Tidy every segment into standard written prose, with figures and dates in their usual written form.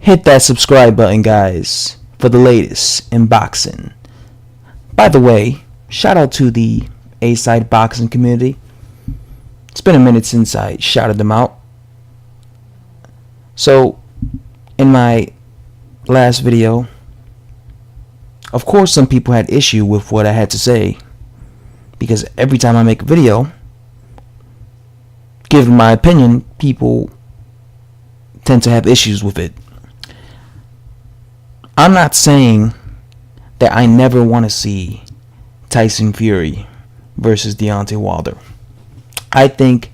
Hit that subscribe button, guys, for the latest in boxing. By the way, shout out to the A-Side boxing community. It's been a minute since I shouted them out. So, in my last video, of course some people had issue with what I had to say, because every time I make a video, given my opinion, people tend to have issues with it. I'm not saying that I never want to see Tyson Fury versus Deontay Wilder. I think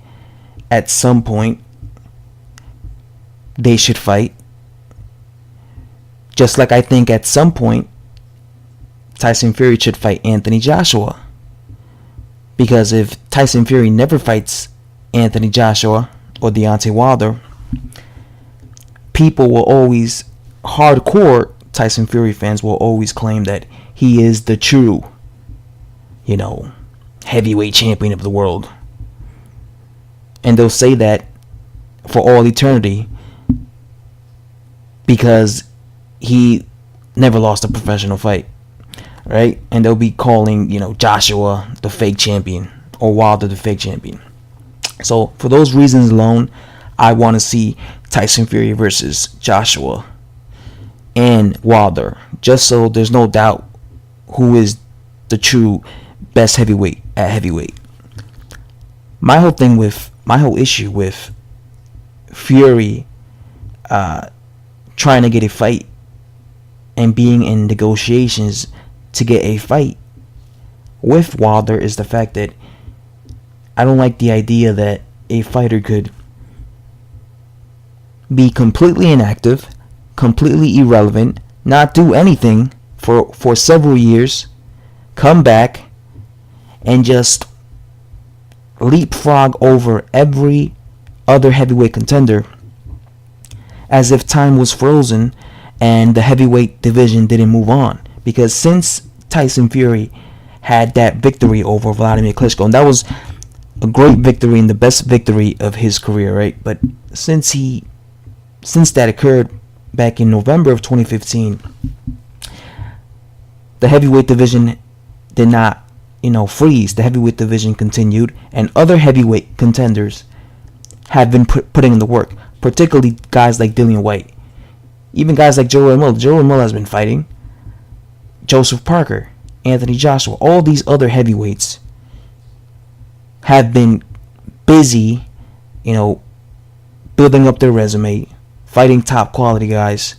at some point they should fight. Just like I think at some point Tyson Fury should fight Anthony Joshua. Because if Tyson Fury never fights Anthony Joshua or Deontay Wilder, people will always, hardcore Tyson Fury fans will always claim that he is the true, heavyweight champion of the world. And they'll say that for all eternity because he never lost a professional fight, right? And they'll be calling, Joshua the fake champion or Wilder the fake champion. So for those reasons alone, I want to see Tyson Fury versus Joshua and Wilder, just so there's no doubt who is the true best heavyweight at heavyweight. My whole issue with Fury trying to get a fight and being in negotiations to get a fight with Wilder is the fact that I don't like the idea that a fighter could be completely inactive, completely irrelevant, not do anything for several years, come back and just leapfrog over every other heavyweight contender as if time was frozen and the heavyweight division didn't move on. Because since Tyson Fury had that victory over Vladimir Klitschko, and that was a great victory and the best victory of his career, right? But since that occurred back in November of 2015, the heavyweight division did not, freeze. The heavyweight division continued, and other heavyweight contenders have been putting in the work, particularly guys like Dillian Whyte. Even guys like Joe Miller. Joe Miller has been fighting. Joseph Parker, Anthony Joshua, all these other heavyweights have been busy, building up their resume, fighting top quality guys,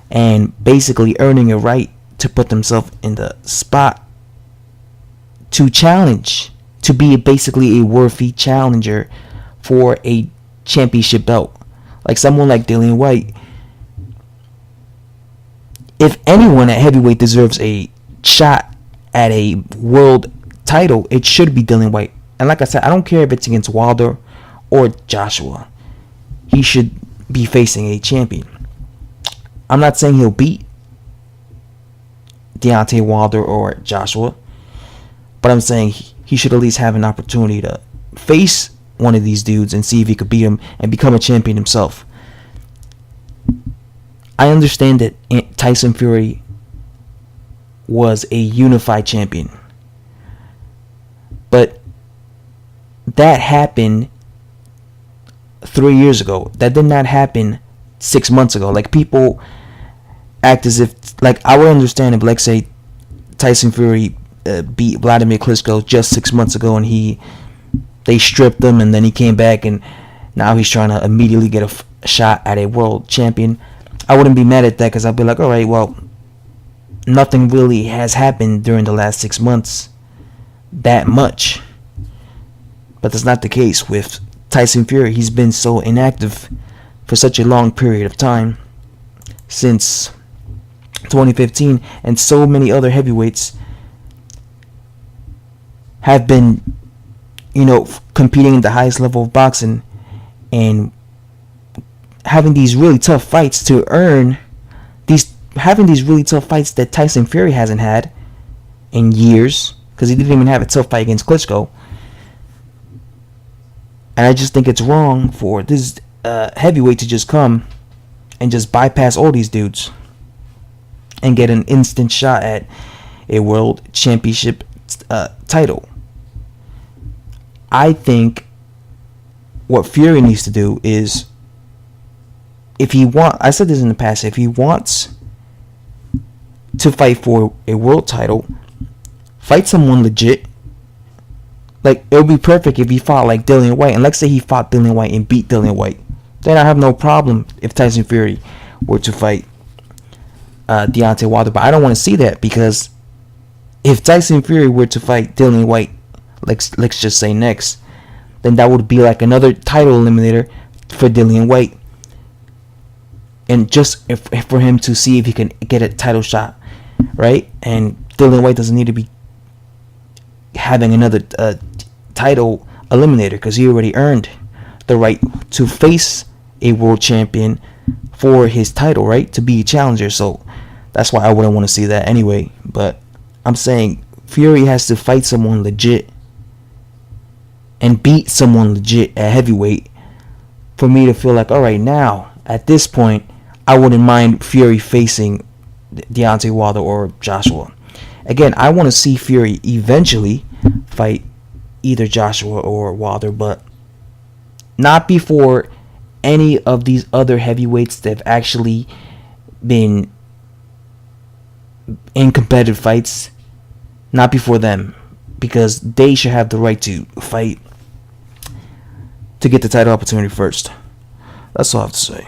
and basically earning a right to put themselves in the spot to challenge, to be basically a worthy challenger for a championship belt. Like someone like Dillian Whyte, if anyone at heavyweight deserves a shot at a world title, it should be Dillian Whyte. And like I said, I don't care if it's against Wilder or Joshua. He should be facing a champion. I'm not saying he'll beat Deontay Wilder or Joshua, but I'm saying he should at least have an opportunity to face one of these dudes and see if he could beat him and become a champion himself. I understand that Tyson Fury was a unified champion, but that happened 3 years ago. That did not happen 6 months ago. Like, people act as if, like, I would understand if, like, say, Tyson Fury beat Vladimir Klitschko just 6 months ago and they stripped him, and then he came back and now he's trying to immediately get a shot at a world champion. I wouldn't be mad at that, because I'd be like, alright, well, nothing really has happened during the last 6 months that much. But that's not the case with Tyson Fury. He's been so inactive for such a long period of time, since 2015, and so many other heavyweights have been, competing at the highest level of boxing and having these really tough fights to earn having these really tough fights that Tyson Fury hasn't had in years, because he didn't even have a tough fight against Klitschko. And I just think it's wrong for this heavyweight to just come and just bypass all these dudes and get an instant shot at a world championship title. I think what Fury needs to do is, I said this in the past, if he wants to fight for a world title, fight someone legit. Like, it would be perfect if he fought like Dillian White, and let's say he fought Dillian White and beat Dillian White. Then I have no problem if Tyson Fury were to fight Deontay Wilder, but I don't want to see that, because if Tyson Fury were to fight Dillian White, let's just say next, then that would be like another title eliminator for Dillian White, and just for him to see if he can get a title shot, right? And Dillian White doesn't need to be having another title eliminator, because he already earned the right to face a world champion for his title, right? To be a challenger. So that's why I wouldn't want to see that anyway. But I'm saying Fury has to fight someone legit and beat someone legit at heavyweight for me to feel like, all right, now at this point I wouldn't mind Fury facing Deontay Wilder or Joshua. Again, I want to see Fury eventually fight either Joshua or Wilder, but not before any of these other heavyweights that have actually been in competitive fights. Not before them, because they should have the right to fight to get the title opportunity first. That's all I have to say.